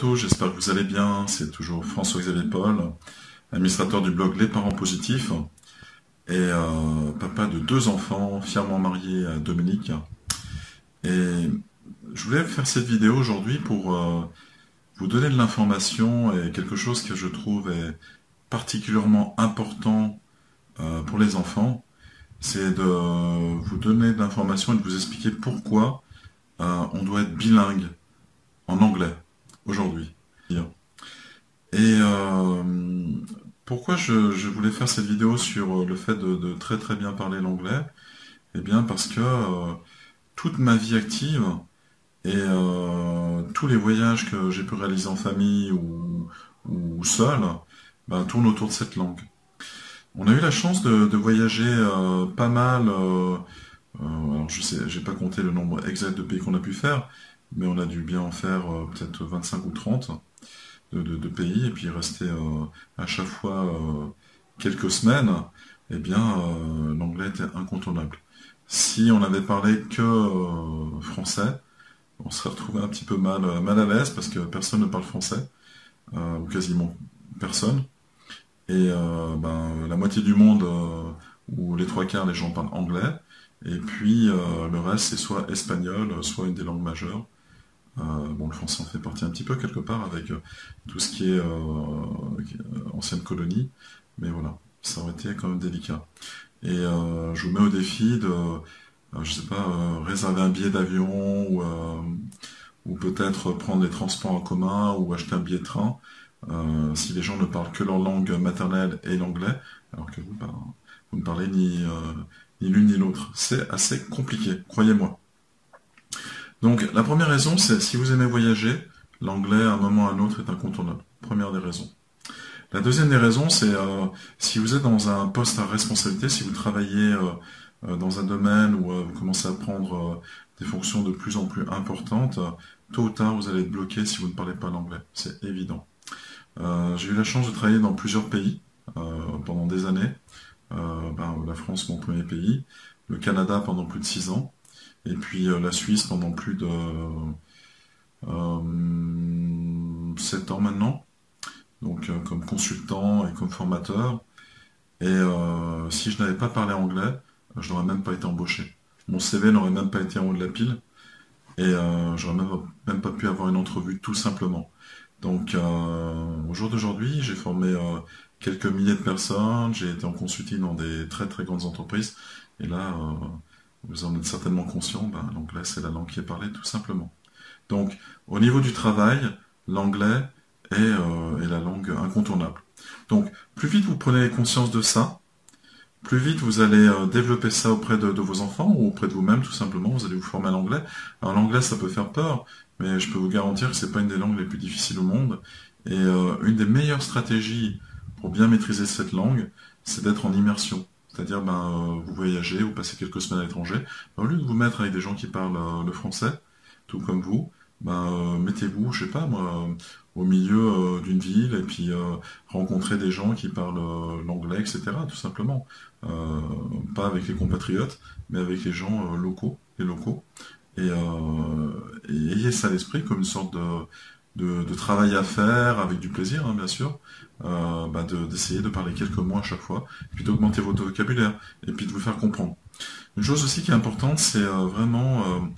tous, j'espère que vous allez bien. C'est toujours François-Xavier Paul, administrateur du blog Les Parents Positifs et papa de 2 enfants, fièrement marié à Dominique. Et je voulais faire cette vidéo aujourd'hui pour vous donner de l'information et quelque chose que je trouve est particulièrement important pour les enfants. C'est de vous donner de l'information et de vous expliquer pourquoi on doit être bilingue en anglais aujourd'hui. Et pourquoi je voulais faire cette vidéo sur le fait de très très bien parler l'anglais? Eh bien parce que toute ma vie active et tous les voyages que j'ai pu réaliser en famille ou seul, tournent autour de cette langue. On a eu la chance de voyager pas mal, alors je sais, j'ai pas compté le nombre exact de pays qu'on a pu faire, mais on a dû bien en faire peut-être 25 ou 30 de pays, et puis rester à chaque fois quelques semaines. Eh bien, l'anglais était incontournable. Si on n'avait parlé que français, on serait retrouvé un petit peu mal à l'aise, parce que personne ne parle français, ou quasiment personne. Et la moitié du monde, ou les 3/4 des gens parlent anglais, et puis le reste c'est soit espagnol, soit une des langues majeures. Le français en fait partie un petit peu quelque part avec tout ce qui est ancienne colonie, mais voilà, ça aurait été quand même délicat. Et je vous mets au défi de, je sais pas, réserver un billet d'avion ou peut-être prendre les transports en commun ou acheter un billet de train si les gens ne parlent que leur langue maternelle et l'anglais, alors que vous ne parlez ni l'une ni l'autre. C'est assez compliqué, croyez-moi. Donc la première raison, c'est si vous aimez voyager, l'anglais à un moment ou à un autre est incontournable. Première des raisons. La deuxième des raisons, c'est si vous êtes dans un poste à responsabilité, si vous travaillez dans un domaine où vous commencez à prendre des fonctions de plus en plus importantes, tôt ou tard vous allez être bloqué si vous ne parlez pas l'anglais. C'est évident. J'ai eu la chance de travailler dans plusieurs pays pendant des années. La France, mon premier pays, le Canada pendant plus de 6 ans, et puis la Suisse pendant plus de 7 ans maintenant, donc comme consultant et comme formateur. Et si je n'avais pas parlé anglais, je n'aurais même pas été embauché. Mon CV n'aurait même pas été en haut de la pile, et j'aurais même pas pu avoir une entrevue tout simplement. Donc au jour d'aujourd'hui, j'ai formé quelques milliers de personnes, j'ai été en consulting dans des très très grandes entreprises, et là, vous en êtes certainement conscient, l'anglais c'est la langue qui est parlée tout simplement. Donc au niveau du travail, l'anglais est la langue incontournable. Donc plus vite vous prenez conscience de ça, plus vite vous allez développer ça auprès de vos enfants ou auprès de vous-même tout simplement, vous allez vous former à l'anglais. Alors l'anglais ça peut faire peur, mais je peux vous garantir que c'est pas une des langues les plus difficiles au monde. Et une des meilleures stratégies pour bien maîtriser cette langue, c'est d'être en immersion. C'est-à-dire, vous voyagez, vous passez quelques semaines à l'étranger, au lieu de vous mettre avec des gens qui parlent le français, tout comme vous, mettez-vous, je sais pas moi, au milieu d'une ville et puis rencontrez des gens qui parlent l'anglais, etc. Tout simplement. Pas avec les compatriotes, mais avec les gens locaux. Et ayez ça à l'esprit comme une sorte de travail à faire, avec du plaisir, bien sûr, d'essayer de parler quelques mots à chaque fois, puis d'augmenter votre vocabulaire, et puis de vous faire comprendre. Une chose aussi qui est importante, c'est vraiment,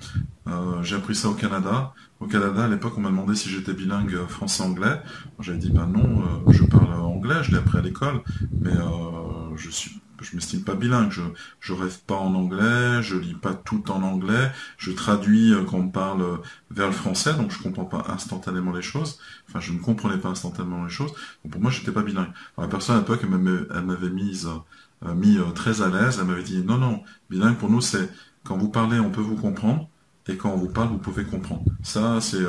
j'ai appris ça au Canada. Au Canada, à l'époque, on m'a demandé si j'étais bilingue français-anglais. J'avais dit, non, je parle anglais, je l'ai appris à l'école, mais je m'estime pas bilingue, je rêve pas en anglais, je lis pas tout en anglais, je traduis quand on me parle vers le français, donc je comprends pas instantanément les choses, enfin je ne comprenais pas instantanément les choses, donc pour moi j'étais pas bilingue. Alors, la personne à l'époque, elle m'avait mis très à l'aise, elle m'avait dit non, bilingue pour nous c'est quand vous parlez on peut vous comprendre, et quand on vous parle vous pouvez comprendre. Ça c'est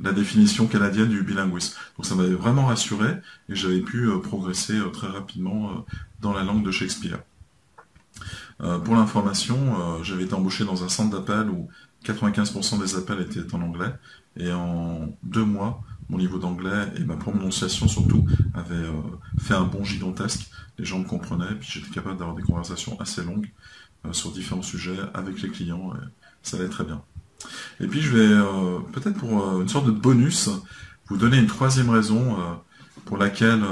la définition canadienne du bilinguisme. Donc ça m'avait vraiment rassuré et j'avais pu progresser très rapidement dans la langue de Shakespeare. Pour l'information, j'avais été embauché dans un centre d'appel où 95% des appels étaient en anglais, et en 2 mois, mon niveau d'anglais et ma prononciation surtout avaient fait un bond gigantesque. Les gens me comprenaient et puis j'étais capable d'avoir des conversations assez longues sur différents sujets avec les clients, et ça allait très bien. Et puis je vais, peut-être pour une sorte de bonus, vous donner une troisième raison pour laquelle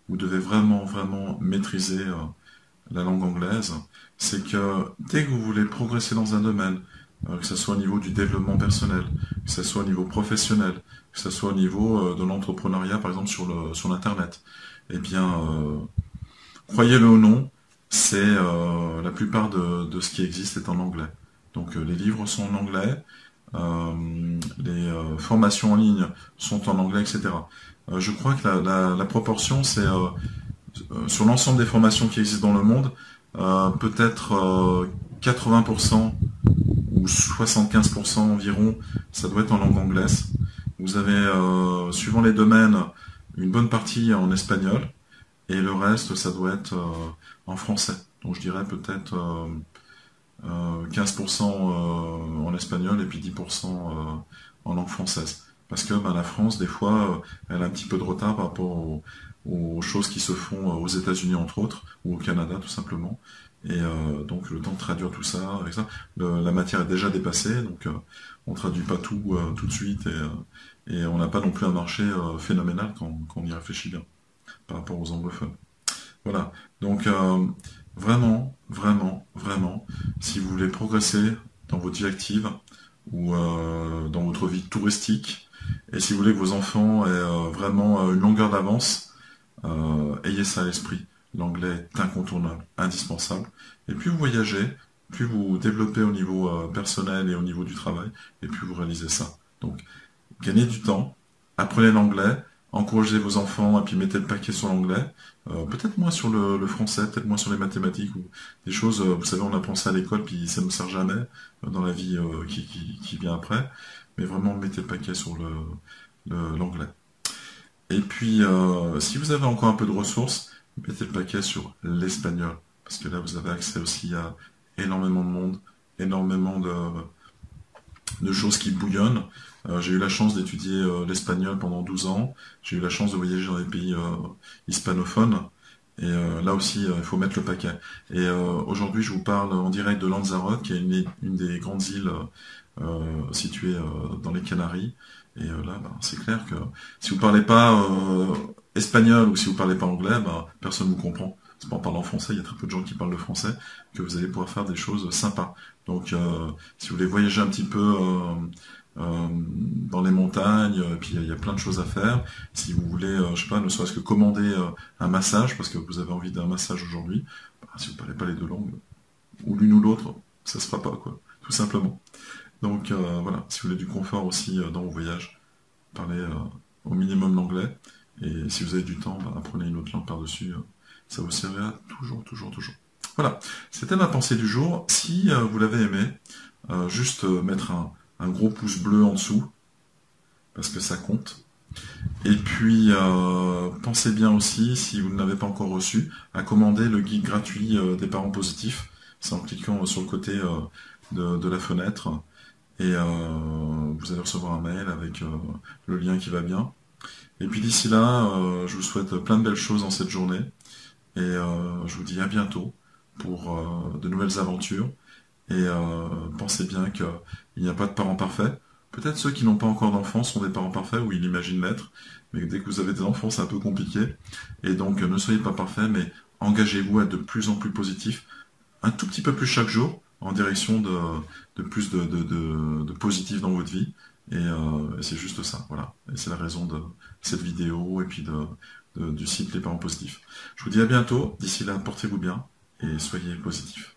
vous devez vraiment maîtriser la langue anglaise. C'est que dès que vous voulez progresser dans un domaine, que ce soit au niveau du développement personnel, que ce soit au niveau professionnel, que ce soit au niveau de l'entrepreneuriat, par exemple sur l'Internet, eh bien, croyez-le ou non, c'est la plupart de ce qui existe est en anglais. Donc les livres sont en anglais, les formations en ligne sont en anglais, etc. Je crois que la proportion, c'est sur l'ensemble des formations qui existent dans le monde, peut-être 80% ou 75% environ, ça doit être en langue anglaise. Vous avez, suivant les domaines, une bonne partie en espagnol, et le reste, ça doit être en français. Donc je dirais peut-être 15% en espagnol et puis 10% en langue française. Parce que la France, des fois, elle a un petit peu de retard par rapport aux choses qui se font aux États-Unis, entre autres, ou au Canada, tout simplement. Et donc le temps de traduire tout ça, avec ça, la matière est déjà dépassée, donc on traduit pas tout tout de suite, et on n'a pas non plus un marché phénoménal quand on y réfléchit bien, par rapport aux anglophones. Voilà, donc vraiment, si vous voulez progresser dans votre vie active, ou dans votre vie touristique, et si vous voulez que vos enfants aient vraiment une longueur d'avance, ayez ça à l'esprit. L'anglais est incontournable, indispensable. Et plus vous voyagez, plus vous développez au niveau personnel et au niveau du travail, et plus vous réalisez ça. Donc, gagnez du temps, apprenez l'anglais, encouragez vos enfants, et puis mettez le paquet sur l'anglais. Peut-être moins sur le français, peut-être moins sur les mathématiques, ou des choses, vous savez, on apprend ça à l'école, puis ça ne nous sert jamais dans la vie qui vient après. Mais vraiment, mettez le paquet sur l'anglais. Et puis, si vous avez encore un peu de ressources, mettez le paquet sur l'espagnol, parce que là vous avez accès aussi à énormément de monde, énormément de choses qui bouillonnent. J'ai eu la chance d'étudier l'espagnol pendant 12 ans, j'ai eu la chance de voyager dans des pays hispanophones, et là aussi il faut mettre le paquet. Et aujourd'hui je vous parle en direct de Lanzarote, qui est une des grandes îles situées dans les Canaries. Et là, c'est clair que si vous parlez pas espagnol ou si vous parlez pas anglais, personne ne vous comprend. C'est pas en parlant français, il y a très peu de gens qui parlent le français, que vous allez pouvoir faire des choses sympas. Donc, si vous voulez voyager un petit peu dans les montagnes, puis il y a plein de choses à faire. Si vous voulez, je sais pas, ne serait-ce que commander un massage, parce que vous avez envie d'un massage aujourd'hui, si vous parlez pas les deux langues, ou l'une ou l'autre, ça se fera pas, quoi, tout simplement. Donc voilà, si vous voulez du confort aussi dans vos voyages, parlez au minimum l'anglais, et si vous avez du temps, apprenez une autre langue par-dessus, ça vous servira toujours. Voilà, c'était ma pensée du jour. Si vous l'avez aimé, juste mettre un gros pouce bleu en dessous, parce que ça compte. Et puis, pensez bien aussi, si vous ne l'avez pas encore reçu, à commander le guide gratuit des parents positifs. C'est en cliquant sur le côté de la fenêtre. Et vous allez recevoir un mail avec le lien qui va bien. Et puis d'ici là, je vous souhaite plein de belles choses dans cette journée. Et je vous dis à bientôt pour de nouvelles aventures. Et pensez bien qu'il n'y a pas de parents parfaits. Peut-être ceux qui n'ont pas encore d'enfants sont des parents parfaits, ou ils imaginent l'être. Mais dès que vous avez des enfants, c'est un peu compliqué. Et donc ne soyez pas parfaits, mais engagez-vous à être de plus en plus positif. Un tout petit peu plus chaque jour, en direction de plus de positif dans votre vie. Et c'est juste ça, voilà. Et c'est la raison de cette vidéo et puis du site Les Parents Positifs. Je vous dis à bientôt. D'ici là, portez-vous bien et soyez positifs.